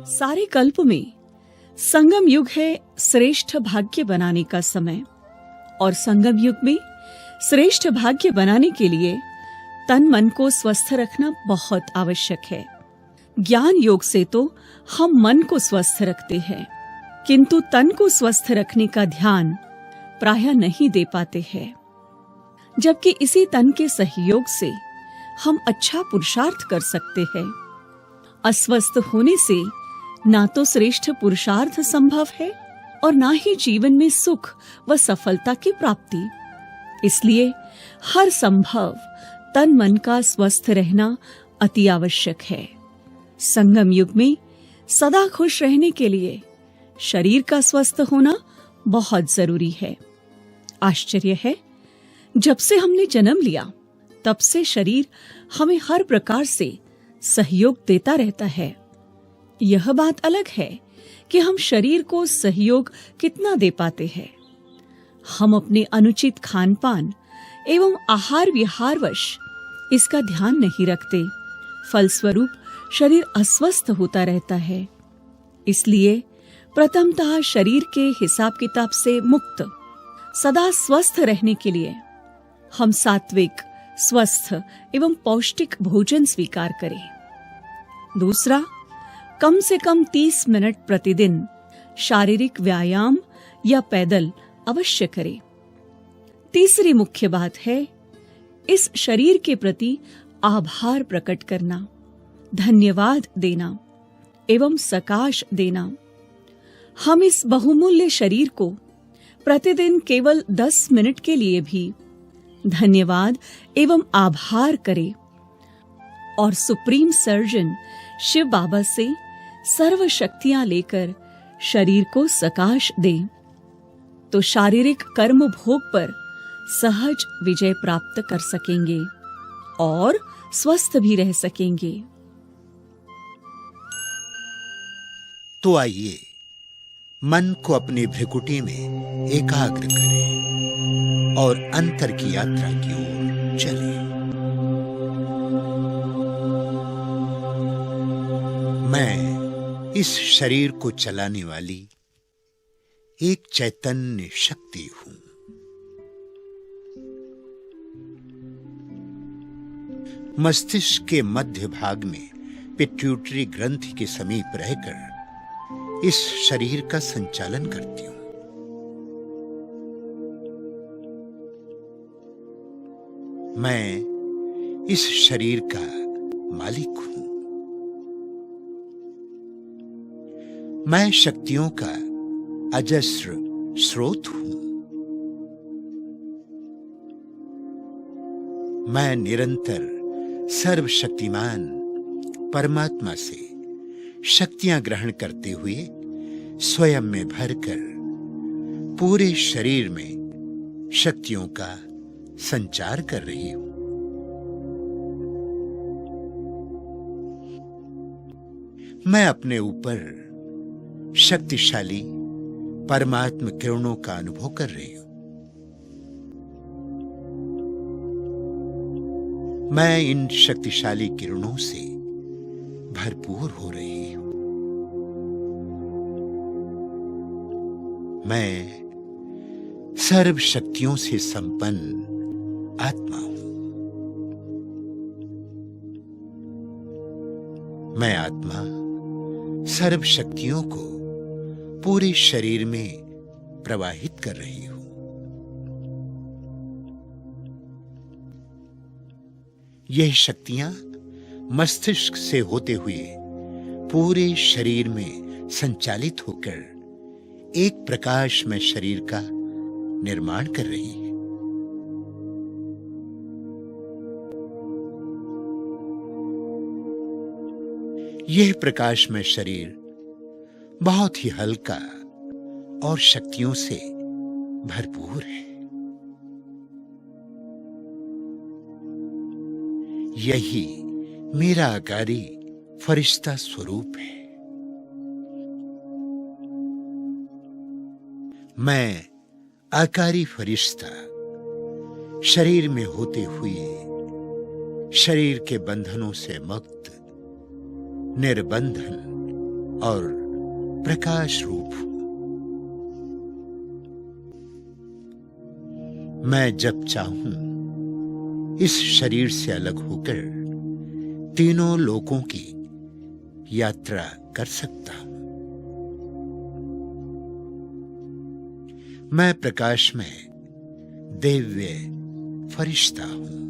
सारे कल्प में संगम युग है श्रेष्ठ भाग्य बनाने का समय, और संगम युग में श्रेष्ठ भाग्य बनाने के लिए तन मन को स्वस्थ रखना बहुत आवश्यक है। ज्ञान योग से तो हम मन को स्वस्थ रखते हैं, किंतु तन को स्वस्थ रखने का ध्यान प्रायः नहीं दे पाते हैं। जबकि इसी तन के सहयोग से हम अच्छा पुरुषार्थ कर सकते हैं। अस्वस्थ होने से ना तो श्रेष्ठ पुरुषार्थ संभव है और ना ही जीवन में सुख व सफलता की प्राप्ति। इसलिए हर संभव तन मन का स्वस्थ रहना अति आवश्यक है। संगम युग में सदा खुश रहने के लिए शरीर का स्वस्थ होना बहुत जरूरी है। आश्चर्य है, जब से हमने जन्म लिया तब से शरीर हमें हर प्रकार से सहयोग देता रहता है। यह बात अलग है कि हम शरीर को सहयोग कितना दे पाते हैं। हम अपने अनुचित खान पान एवं आहार विहारवश इसका ध्यान नहीं रखते, फलस्वरूप शरीर अस्वस्थ होता रहता है। इसलिए प्रथमतः शरीर के हिसाब किताब से मुक्त सदा स्वस्थ रहने के लिए हम सात्विक, स्वस्थ एवं पौष्टिक भोजन स्वीकार करें। दूसरा, कम से कम 30 मिनट प्रतिदिन शारीरिक व्यायाम या पैदल अवश्य करें। तीसरी मुख्य बात है इस शरीर के प्रति आभार प्रकट करना, धन्यवाद देना एवं सकाश देना। हम इस बहुमूल्य शरीर को प्रतिदिन केवल 10 मिनट के लिए भी धन्यवाद एवं आभार करें और सुप्रीम सर्जन शिव बाबा से सर्व शक्तियां लेकर शरीर को सकाश दें, तो शारीरिक कर्म भोग पर सहज विजय प्राप्त कर सकेंगे और स्वस्थ भी रह सकेंगे। तो आइए मन को अपनी भ्रिकुटी में एकाग्र करें और अंतर की यात्रा की ओर चलें। मैं इस शरीर को चलाने वाली एक चैतन्य शक्ति हूं। मस्तिष्क के मध्य भाग में पिट्यूटरी ग्रंथि के समीप रहकर इस शरीर का संचालन करती हूं। मैं इस शरीर का मालिक हूं। मैं शक्तियों का अजस्र स्रोत हूं। मैं निरंतर सर्वशक्तिमान परमात्मा से शक्तियां ग्रहण करते हुए स्वयं में भरकर पूरे शरीर में शक्तियों का संचार कर रही हूं। मैं अपने ऊपर शक्तिशाली परमात्म किरणों का अनुभव कर रही हूं। मैं इन शक्तिशाली किरणों से भरपूर हो रही हूं। मैं सर्व शक्तियों से संपन्न आत्मा हूं। मैं आत्मा सर्व शक्तियों को पूरे शरीर में प्रवाहित कर रही हूं। यह शक्तियां मस्तिष्क से होते हुए पूरे शरीर में संचालित होकर एक प्रकाशमय शरीर का निर्माण कर रही है। यह प्रकाशमय शरीर बहुत ही हल्का और शक्तियों से भरपूर है। यही मेरा आकारी फरिश्ता स्वरूप है। मैं आकारी फरिश्ता शरीर में होते हुए शरीर के बंधनों से मुक्त, निर्बंधन और प्रकाश रूप हूं। मैं जब चाहूं इस शरीर से अलग होकर तीनों लोकों की यात्रा कर सकता हूं। मैं प्रकाश में दिव्य फरिश्ता हूं,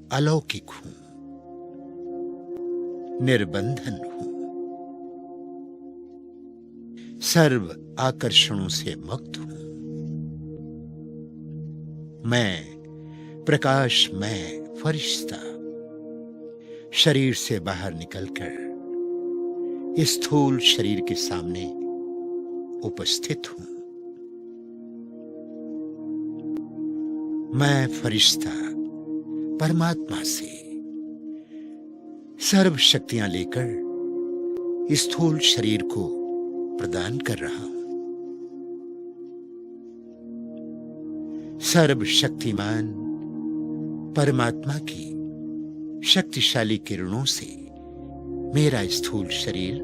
अलौकिक हूं, निर्बंधन हूं, सर्व आकर्षणों से मुक्त हूं। मैं प्रकाश में फरिश्ता शरीर से बाहर निकलकर इस स्थूल शरीर के सामने उपस्थित हूं। मैं फरिश्ता परमात्मा से सर्व शक्तियां लेकर इस स्थूल शरीर को प्रदान कर रहा हूं। सर्वशक्तिमान परमात्मा की शक्तिशाली किरणों से मेरा स्थूल शरीर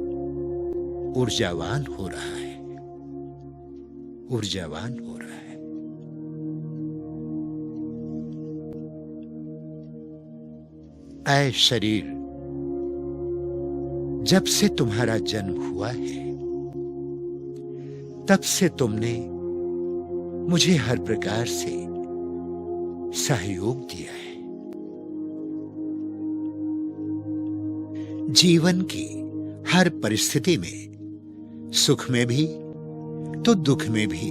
ऊर्जावान हो रहा है, ऊर्जावान हो रहा है। ऐ शरीर, जब से तुम्हारा जन्म हुआ है तब से तुमने मुझे हर प्रकार से सहयोग दिया है। जीवन की हर परिस्थिति में, सुख में भी तो दुख में भी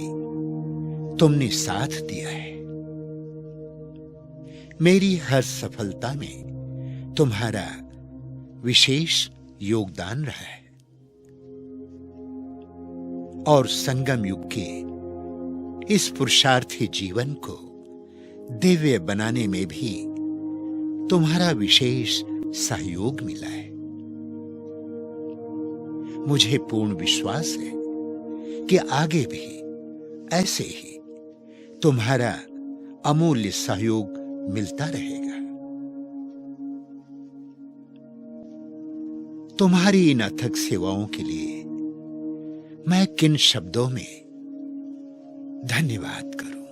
तुमने साथ दिया है। मेरी हर सफलता में तुम्हारा विशेष योगदान रहा है और संगम युग के इस पुरुषार्थी जीवन को दिव्य बनाने में भी तुम्हारा विशेष सहयोग मिला है। मुझे पूर्ण विश्वास है कि आगे भी ऐसे ही तुम्हारा अमूल्य सहयोग मिलता रहेगा। तुम्हारी इन अथक सेवाओं के लिए मैं किन शब्दों में धन्यवाद करूं,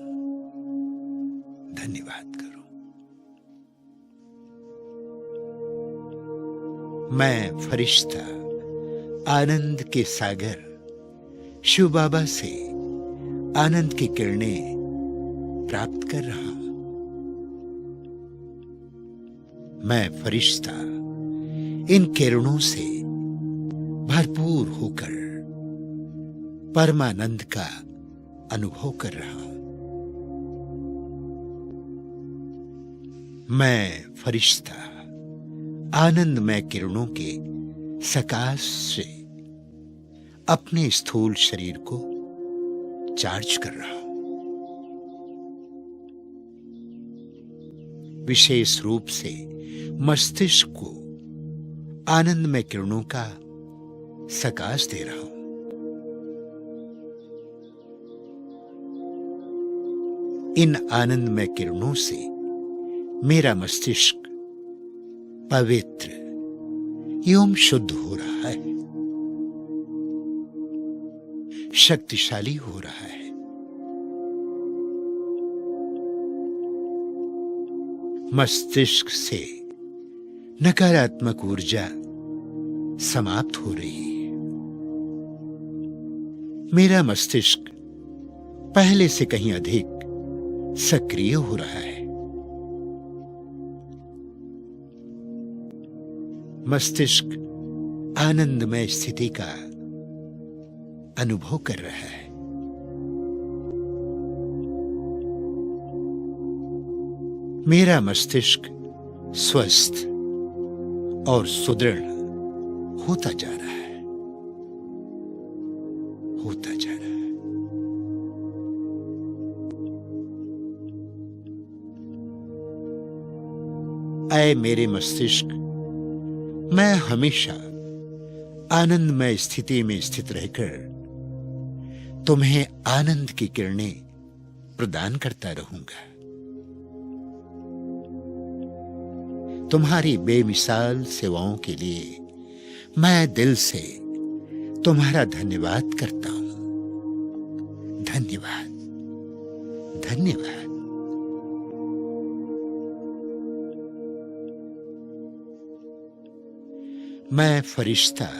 धन्यवाद करूं। मैं फरिश्ता आनंद के सागर शिव बाबा से आनंद की किरणें प्राप्त कर रहा हूं। मैं फरिश्ता इन किरणों से भरपूर होकर परमानंद का अनुभव कर रहा हूं। मैं फरिश्ता आनंदमय किरणों के सकाश से अपने स्थूल शरीर को चार्ज कर रहा हूं। विशेष रूप से मस्तिष्क को आनंदमय किरणों का सकाश दे रहा हूं। इन आनंदमय किरणों से मेरा मस्तिष्क पवित्र एवं शुद्ध हो रहा है, शक्तिशाली हो रहा है। मस्तिष्क से नकारात्मक ऊर्जा समाप्त हो रही है। मेरा मस्तिष्क पहले से कहीं अधिक सक्रिय हो रहा है। मस्तिष्क आनंदमय स्थिति का अनुभव कर रहा है। मेरा मस्तिष्क स्वस्थ और सुदृढ़ होता जा रहा है, होता जा रहा है। ऐ मेरे मस्तिष्क, मैं हमेशा आनंदमय स्थिति में स्थित रहकर तुम्हें आनंद की किरणें प्रदान करता रहूंगा। तुम्हारी बेमिसाल सेवाओं के लिए मैं दिल से तुम्हारा धन्यवाद करता हूं। धन्यवाद, धन्यवाद। मैं फरिश्ता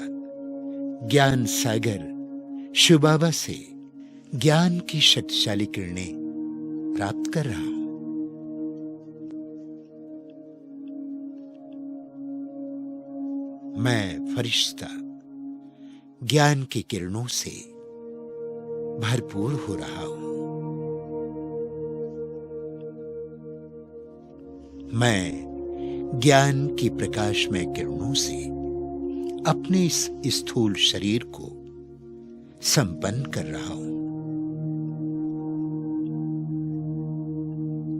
ज्ञान सागर शिव बाबा से ज्ञान की शक्तिशाली किरणें प्राप्त कर रहा हूं। मैं फरिश्ता ज्ञान की किरणों से भरपूर हो रहा हूं। मैं ज्ञान की प्रकाशमय किरणों से अपने इस स्थूल शरीर को संपन्न कर रहा हूं।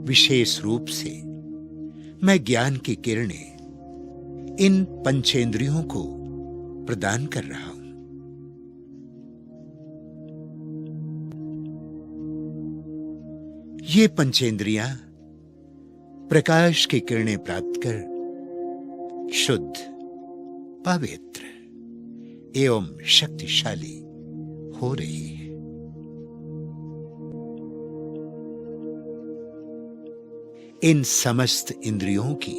विशेष रूप से मैं ज्ञान की किरणें इन पंचेंद्रियों को प्रदान कर रहा हूं। ये पंचेंद्रियां प्रकाश की किरणें प्राप्त कर शुद्ध, पवित्र एवं शक्तिशाली हो रही है। इन समस्त इंद्रियों की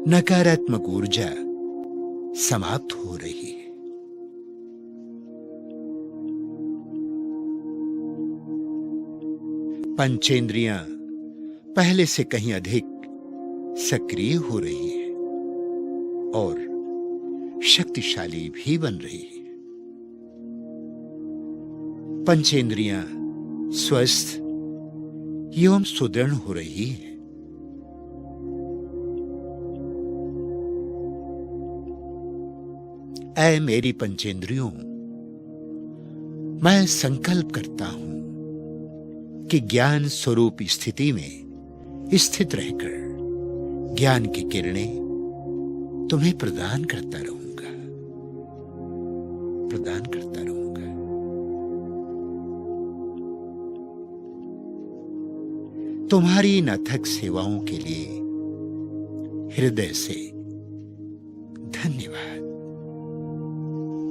नकारात्मक ऊर्जा समाप्त हो रही है। पंचेंद्रियां पहले से कहीं अधिक सक्रिय हो रही है और शक्तिशाली भी बन रही है। पंचेंद्रियां स्वस्थ एवं सुदृढ़ हो रही है। ऐ मेरी पंचेंद्रियों, मैं संकल्प करता हूं कि ज्ञान स्वरूप स्थिति में स्थित रहकर ज्ञान की किरणें तुम्हें प्रदान करता रहूंगा, प्रदान करता रहूंगा। तुम्हारी इन अथक सेवाओं के लिए हृदय से धन्यवाद,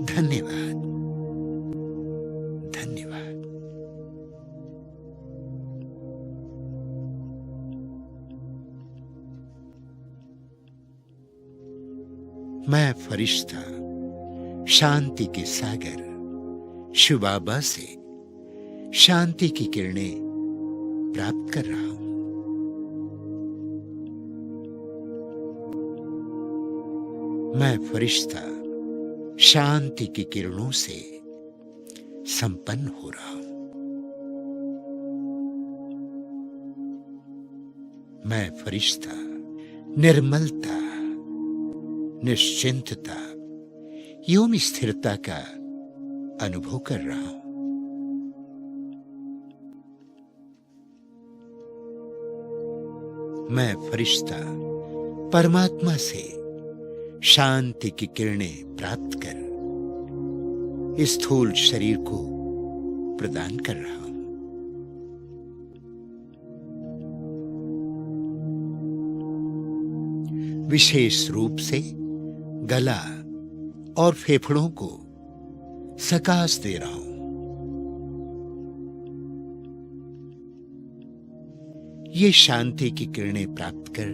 धन्यवाद, धन्यवाद। मैं फरिश्ता शांति के सागर शिव बाबा से शांति की किरणें प्राप्त कर रहा हूं। मैं फरिश्ता शांति की किरणों से संपन्न हो रहा हूं। मैं फरिश्ता निर्मलता, निश्चिंतता एवं स्थिरता का अनुभव कर रहा हूं। मैं फरिश्ता परमात्मा से शांति की किरणें प्राप्त कर स्थूल शरीर को प्रदान कर रहा हूं। विशेष रूप से गला और फेफड़ों को सकाश दे रहा हूं। ये शांति की किरणें प्राप्त कर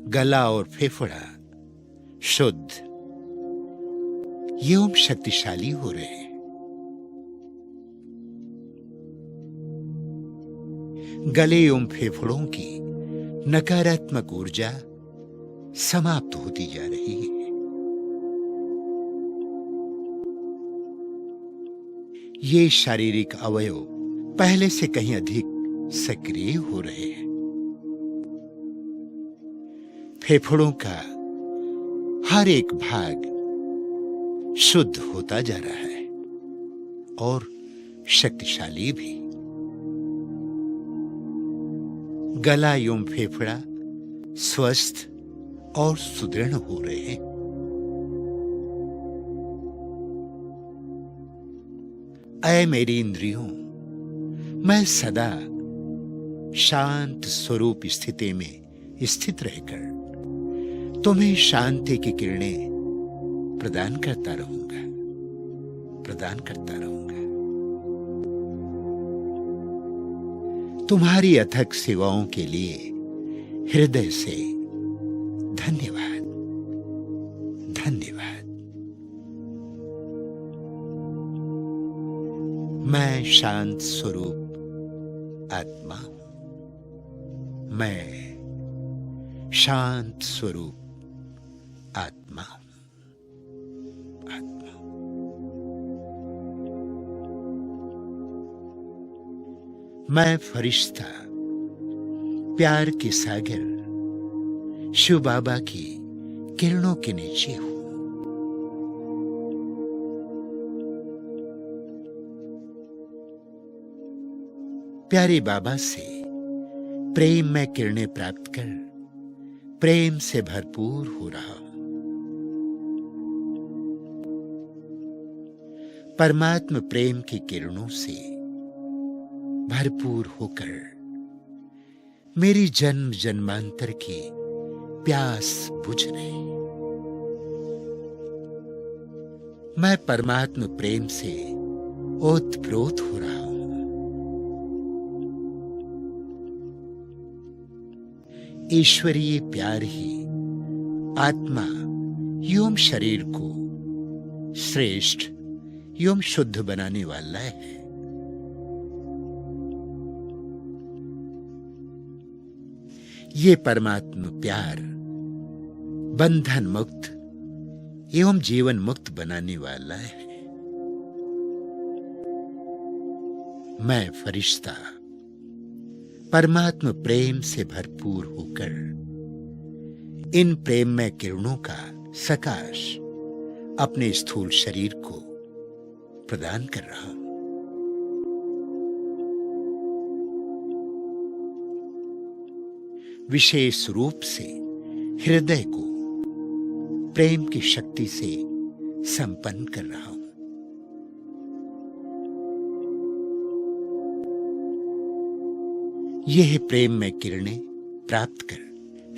गला और फेफड़ा शुद्ध एवं शक्तिशाली हो रहे हैं। गले एवं फेफड़ों की नकारात्मक ऊर्जा समाप्त होती जा रही है। ये शारीरिक अवयव पहले से कहीं अधिक सक्रिय हो रहे हैं। फेफड़ों का हर एक भाग शुद्ध होता जा रहा है और शक्तिशाली भी। गला एवं फेफड़ा स्वस्थ और सुदृढ़ हो रहे हैं। ऐ मेरी इंद्रियों, मैं सदा शांत स्वरूप स्थिति में स्थित रहकर तुम्हें शांति की किरणें प्रदान करता रहूंगा, प्रदान करता रहूंगा। तुम्हारी अथक सेवाओं के लिए हृदय से धन्यवाद, धन्यवाद। मैं शांत स्वरूप आत्मा हूं, मैं शांत स्वरूप आत्मा हूं, आत्मा। मैं फरिश्ता, प्यार के सागर शिव बाबा की किरणों के नीचे हूं। प्यारे बाबा से प्रेम में किरणें प्राप्त कर प्रेम से भरपूर हो रहा हूं। परमात्म प्रेम की किरणों से भरपूर होकर मेरी जन्म जन्मांतर की प्यास बुझ रही। मैं परमात्म प्रेम से ओतप्रोत हो रहा हूं। ईश्वरीय प्यार ही आत्मा एवं शरीर को श्रेष्ठ एवं शुद्ध बनाने वाला है। ये परमात्मा प्यार बंधन मुक्त एवं जीवन मुक्त बनाने वाला है। मैं फरिश्ता परमात्मा प्रेम से भरपूर होकर इन प्रेम में किरणों का सकाश अपने स्थूल शरीर को प्रदान कर रहा हूं। विशेष रूप से हृदय को प्रेम की शक्ति से संपन्न कर रहा हूं। यह प्रेम में किरणें प्राप्त कर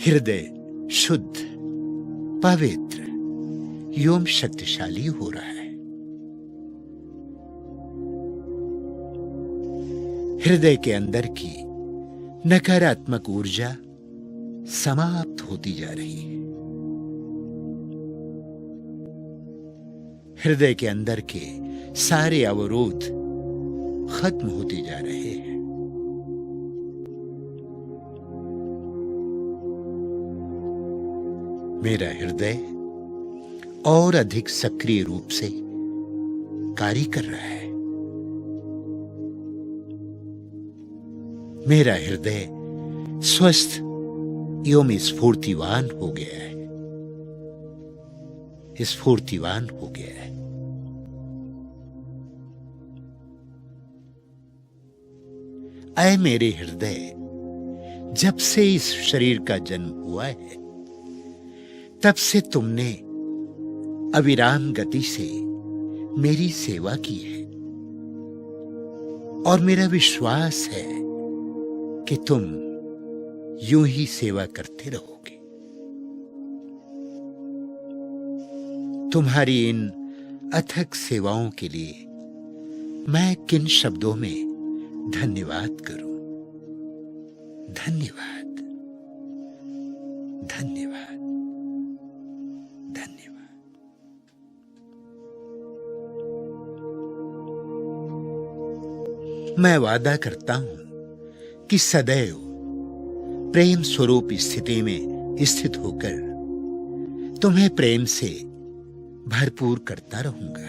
हृदय शुद्ध, पवित्र एवं शक्तिशाली हो रहा है। हृदय के अंदर की नकारात्मक ऊर्जा समाप्त होती जा रही है। हृदय के अंदर के सारे अवरोध खत्म होते जा रहे हैं। मेरा हृदय और अधिक सक्रिय रूप से कार्य कर रहा है। मेरा हृदय स्वस्थ एवं स्फूर्तिवान हो गया है, स्फूर्तिवान हो गया है। ऐ मेरे हृदय, जब से इस शरीर का जन्म हुआ है तब से तुमने अविराम गति से मेरी सेवा की है और मेरा विश्वास है कि तुम यूं ही सेवा करते रहोगे। तुम्हारी इन अथक सेवाओं के लिए मैं किन शब्दों में धन्यवाद करूं। धन्यवाद, धन्यवाद, धन्यवाद। मैं वादा करता हूं कि सदैव प्रेम स्वरूप स्थिति में स्थित होकर तुम्हें प्रेम से भरपूर करता रहूंगा।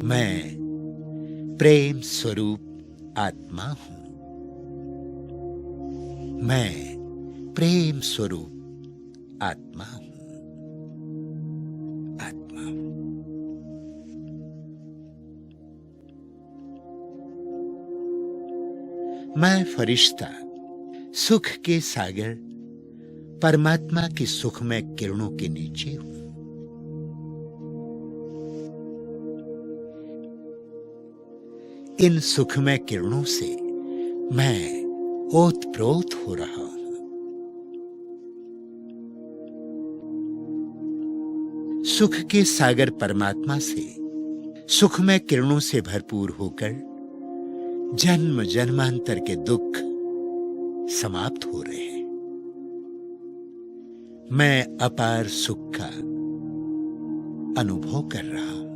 मैं प्रेम स्वरूप आत्मा हूं। मैं प्रेम स्वरूप आत्मा हूं, आत्मा हूं। मैं फरिश्ता, सुख के सागर परमात्मा की सुखमय किरणों के नीचे हूं। इन सुखमय किरणों से मैं ओतप्रोत हो रहा हूं। सुख के सागर परमात्मा से सुखमय किरणों से भरपूर होकर जन्म जन्मांतर के दुख समाप्त हो रहे हैं। मैं अपार सुख का अनुभव कर रहा हूं,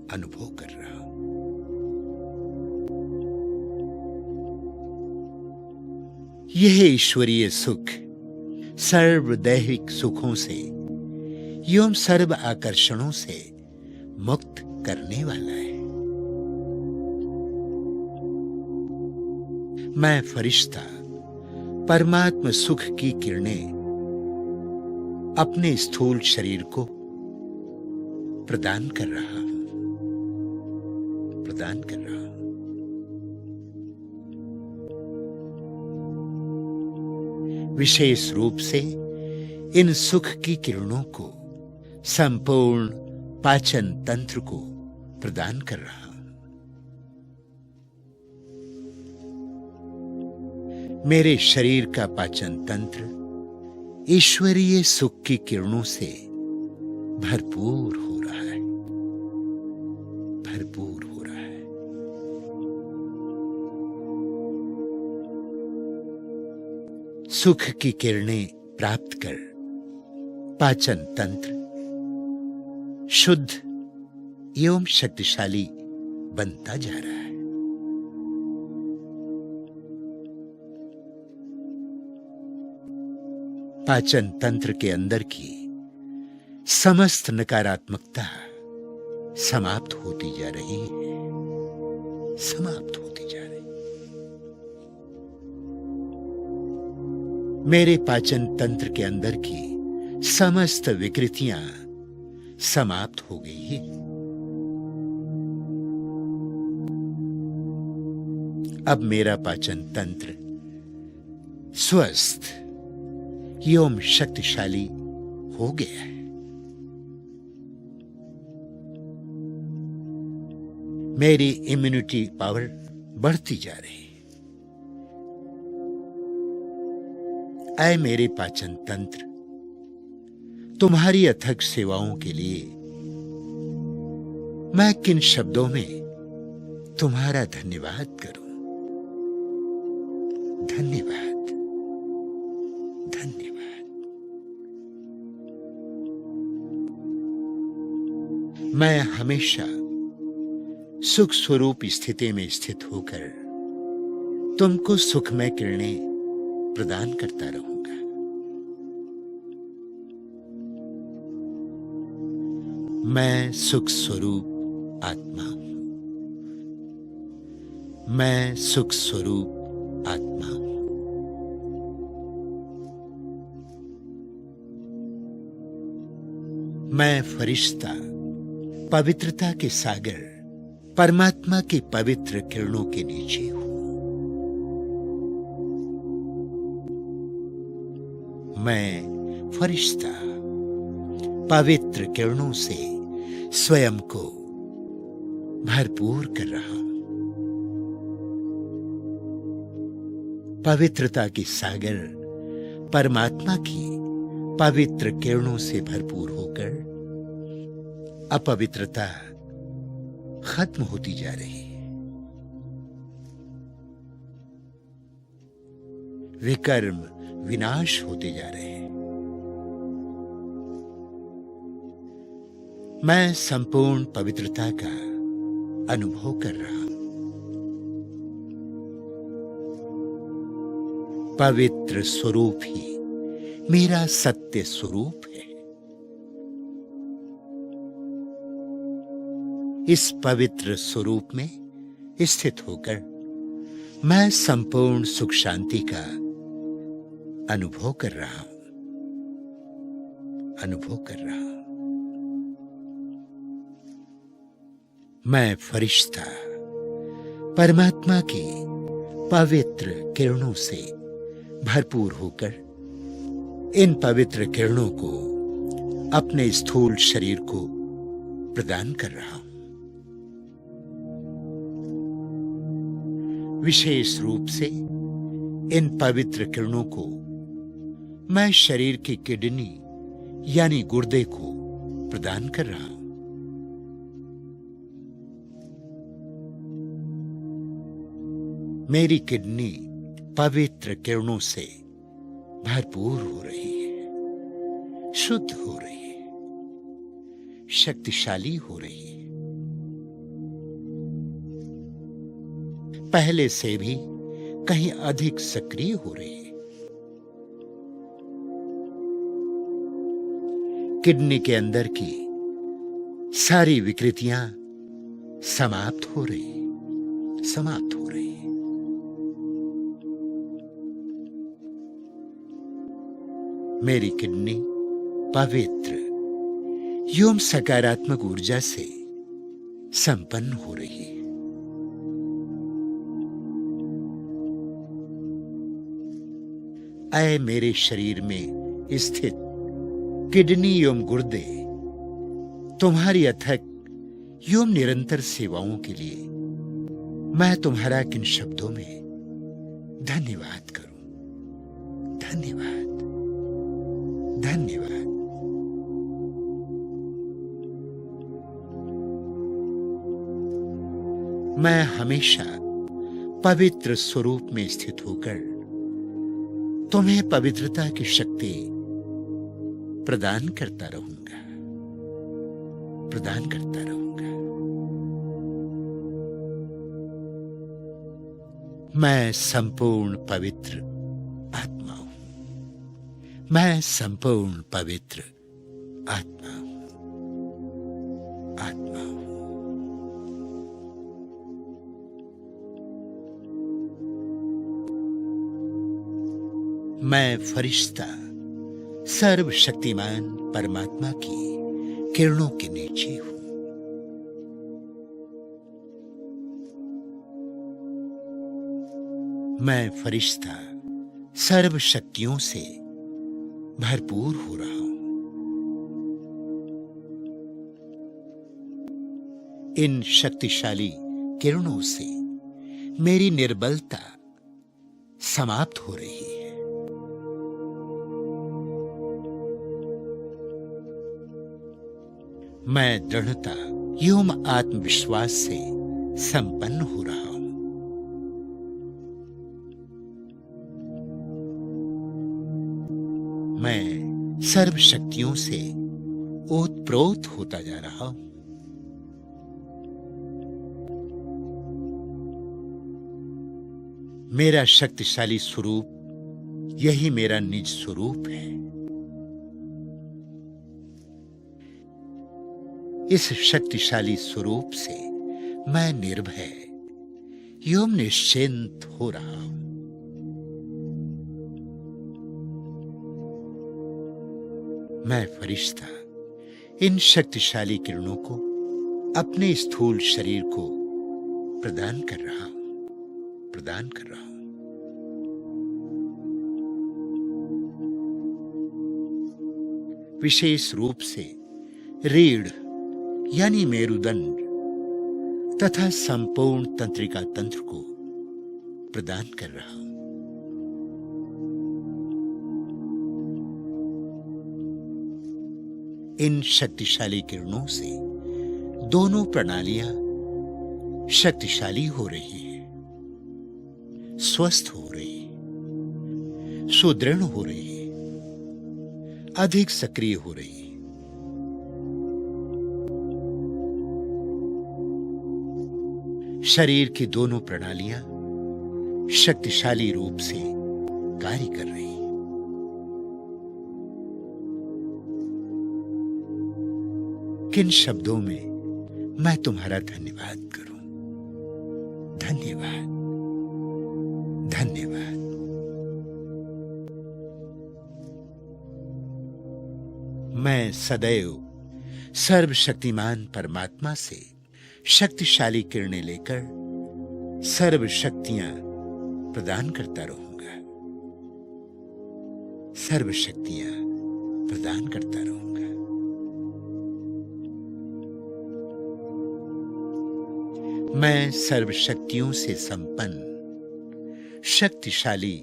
अनुभव कर रहा हूं। यह ईश्वरीय सुख सर्वदैहिक सुखों से एवं सर्व आकर्षणों से मुक्त करने वाला है। मैं फरिश्ता परमात्म सुख की किरणें अपने स्थूल शरीर को प्रदान कर रहा हूं, प्रदान कर रहा हूं। विशेष रूप से इन सुख की किरणों को संपूर्ण पाचन तंत्र को प्रदान कर रहा हूं। मेरे शरीर का पाचन तंत्र ईश्वरीय सुख की किरणों से भरपूर हो रहा है, भरपूर हो रहा है। सुख की किरणें प्राप्त कर पाचन तंत्र शुद्ध एवं शक्तिशाली बनता जा रहा है। पाचन तंत्र के अंदर की समस्त नकारात्मकता समाप्त होती जा रही है, समाप्त होती जा रही है। मेरे पाचन तंत्र के अंदर की समस्त विकृतियां समाप्त हो गई है। अब मेरा पाचन तंत्र स्वस्थ एवं शक्तिशाली हो गया है। मेरी इम्यूनिटी पावर बढ़ती जा रही है। ऐ मेरे पाचन तंत्र, तुम्हारी अथक सेवाओं के लिए मैं किन शब्दों में तुम्हारा धन्यवाद करूं। धन्यवाद, धन्यवाद। मैं हमेशा सुख स्वरूप स्थिति में स्थित होकर तुमको सुखमय किरणें प्रदान करता रहूंगा। मैं सुख स्वरूप आत्मा हूं। मैं सुख स्वरूप आत्मा हूं। मैं फरिश्ता पवित्रता के सागर परमात्मा की पवित्र किरणों के नीचे हूं। मैं फरिश्ता पवित्र किरणों से स्वयं को भरपूर कर रहा हूं। पवित्रता की सागर परमात्मा की पवित्र किरणों से भरपूर होकर अपवित्रता खत्म होती जा रही है। विकर्म विनाश होते जा रहे हैं। मैं संपूर्ण पवित्रता का अनुभव कर रहा हूं। पवित्र स्वरूप ही मेरा सत्य स्वरूप है। इस पवित्र स्वरूप में स्थित होकर मैं संपूर्ण सुख शांति का अनुभव कर रहा हूं, अनुभव कर रहा हूं। मैं फरिश्ता परमात्मा की पवित्र किरणों से भरपूर होकर इन पवित्र किरणों को अपने स्थूल शरीर को प्रदान कर रहा हूं। विशेष रूप से इन पवित्र किरणों को मैं शरीर की किडनी यानी गुर्दे को प्रदान कर रहा हूं। मेरी किडनी पवित्र किरणों से भरपूर हो रही है, शुद्ध हो रही है, शक्तिशाली हो रही है। पहले से भी कहीं अधिक सक्रिय हो रही है। किडनी के अंदर की सारी विकृतियां समाप्त हो रही, समाप्त हो रही। मेरी किडनी पवित्र एवं सकारात्मक ऊर्जा से संपन्न हो रही है। ऐ मेरे शरीर में स्थित किडनी एवं गुर्दे, तुम्हारी अथक एवं निरंतर सेवाओं के लिए मैं तुम्हारा किन शब्दों में धन्यवाद करूं। धन्यवाद, धन्यवाद। मैं हमेशा पवित्र स्वरूप में स्थित होकर तुम्हें पवित्रता की शक्ति प्रदान करता रहूंगा, प्रदान करता रहूंगा। मैं संपूर्ण पवित्र आत्मा हूं। मैं संपूर्ण पवित्र आत्मा हूं, आत्मा हूं। मैं फरिश्ता सर्वशक्तिमान परमात्मा की किरणों के नीचे हूं। मैं फरिश्ता सर्व शक्तियों से भरपूर हो रहा हूं। इन शक्तिशाली किरणों से मेरी निर्बलता समाप्त हो रही है। मैं दृढ़ता एवं आत्मविश्वास से संपन्न हो रहा हूं। मैं सर्व शक्तियों से ओतप्रोत होता जा रहा हूं। मेरा शक्तिशाली स्वरूप यही मेरा निज स्वरूप है। इस शक्तिशाली स्वरूप से मैं निर्भय एवं निश्चिंत हो रहा हूं। मैं फरिश्ता इन शक्तिशाली किरणों को अपने स्थूल शरीर को प्रदान कर रहा हूं, प्रदान कर रहा हूं। विशेष रूप से रीढ़ यानी मेरुदंड तथा संपूर्ण तंत्रिका तंत्र को प्रदान कर रहा हूं। इन शक्तिशाली किरणों से दोनों प्रणालियां शक्तिशाली हो रही है, स्वस्थ हो रही है, सुदृढ़ हो रही है, अधिक सक्रिय हो रही है। शरीर की दोनों प्रणालियां शक्तिशाली रूप से कार्य कर रही हैं। किन शब्दों में मैं तुम्हारा धन्यवाद करूं? धन्यवाद, धन्यवाद। मैं सदैव सर्वशक्तिमान परमात्मा से शक्तिशाली किरणें लेकर सर्व शक्तियां प्रदान करता रहूंगा, सर्व शक्तियां प्रदान करता रहूंगा। मैं सर्व शक्तियों से संपन्न शक्तिशाली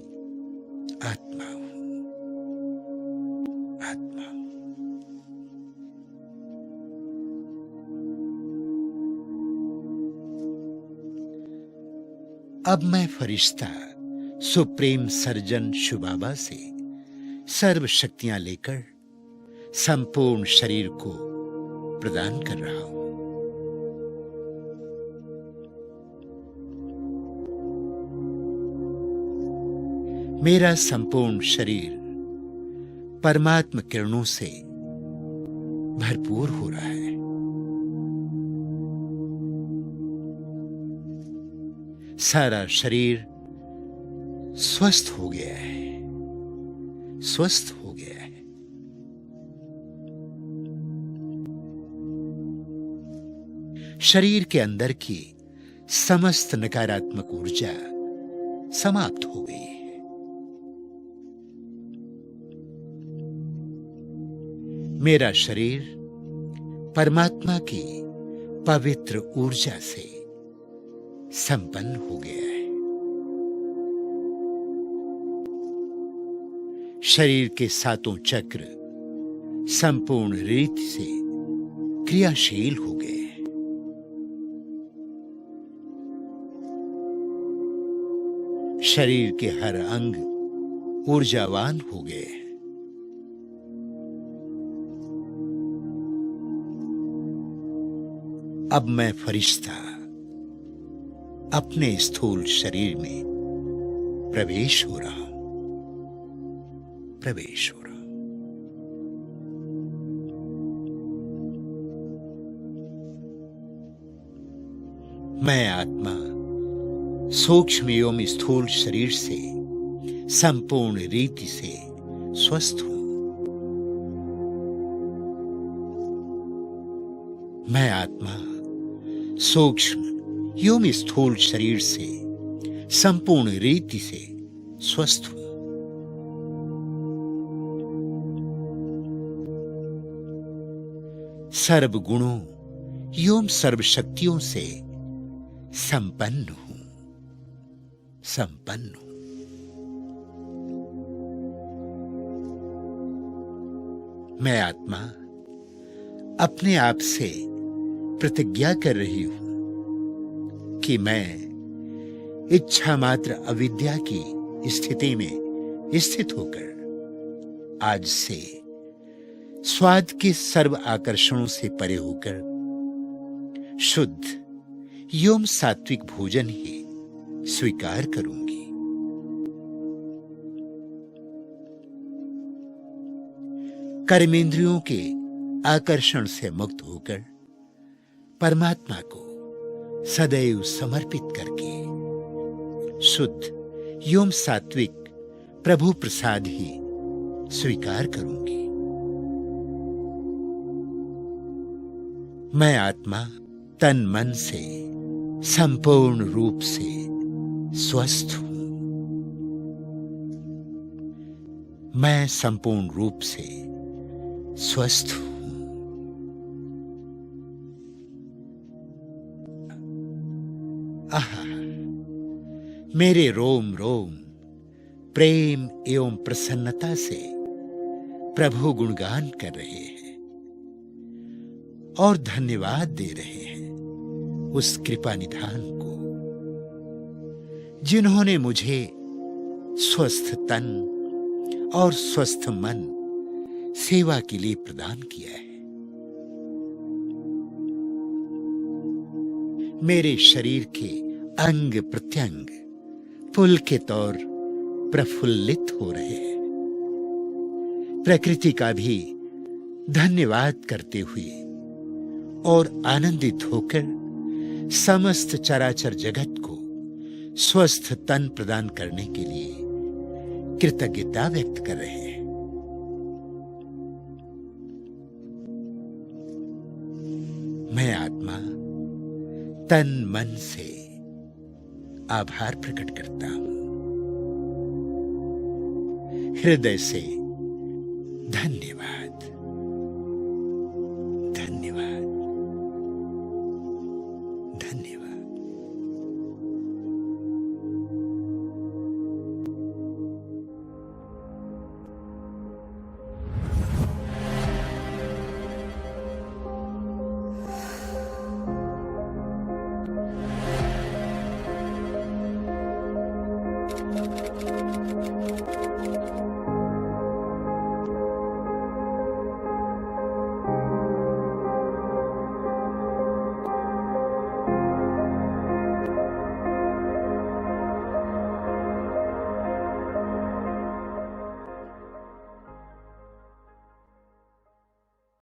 आत्मा हूं, आत्मा हूं। अब मैं फरिश्ता सुप्रीम सर्जन शिवबाबा से सर्व शक्तियां लेकर संपूर्ण शरीर को प्रदान कर रहा हूं। मेरा संपूर्ण शरीर परमात्म किरणों से भरपूर हो रहा है। सारा शरीर स्वस्थ हो गया है, स्वस्थ हो गया है। शरीर के अंदर की समस्त नकारात्मक ऊर्जा समाप्त हो गई है। मेरा शरीर परमात्मा की पवित्र ऊर्जा से संपन्न हो गया है। शरीर के सातों चक्र संपूर्ण रीति से क्रियाशील हो गए हैं। शरीर के हर अंग ऊर्जावान हो गए हैं। अब मैं फरिश्ता अपने स्थूल शरीर में प्रवेश हो रहा हूं, प्रवेश हो रहा हूं। मैं आत्मा सूक्ष्म एवं स्थूल शरीर से संपूर्ण रीति से स्वस्थ हूं। मैं आत्मा सूक्ष्म एवं स्थूल शरीर से संपूर्ण रीति से स्वस्थ हूं। सर्व गुणों एवं सर्व शक्तियों से संपन्न हूं, संपन्न हूं। मैं आत्मा अपने आप से प्रतिज्ञा कर रही हूं कि मैं इच्छा मात्र अविद्या की स्थिति में स्थित होकर आज से स्वाद के सर्व आकर्षणों से परे होकर शुद्ध एवं सात्विक भोजन ही स्वीकार करूंगी। कर्मेंद्रियों के आकर्षण से मुक्त होकर परमात्मा को सदैव समर्पित करके शुद्ध एवं सात्विक प्रभु प्रसाद ही स्वीकार करूंगी। मैं आत्मा तन मन से संपूर्ण रूप से स्वस्थ हूं। मैं संपूर्ण रूप से स्वस्थ हूं। आहा, मेरे रोम रोम प्रेम एवं प्रसन्नता से प्रभु गुणगान कर रहे हैं और धन्यवाद दे रहे हैं उस कृपा निधान को जिन्होंने मुझे स्वस्थ तन और स्वस्थ मन सेवा के लिए प्रदान किया है। मेरे शरीर के अंग प्रत्यंग पुलकित और प्रफुल्लित हो रहे हैं। प्रकृति का भी धन्यवाद करते हुए और आनंदित होकर समस्त चराचर जगत को स्वस्थ तन प्रदान करने के लिए कृतज्ञता व्यक्त कर रहे हैं। मैं आत्मा तन मन से आभार प्रकट करता हूं, हृदय से धन्यवाद।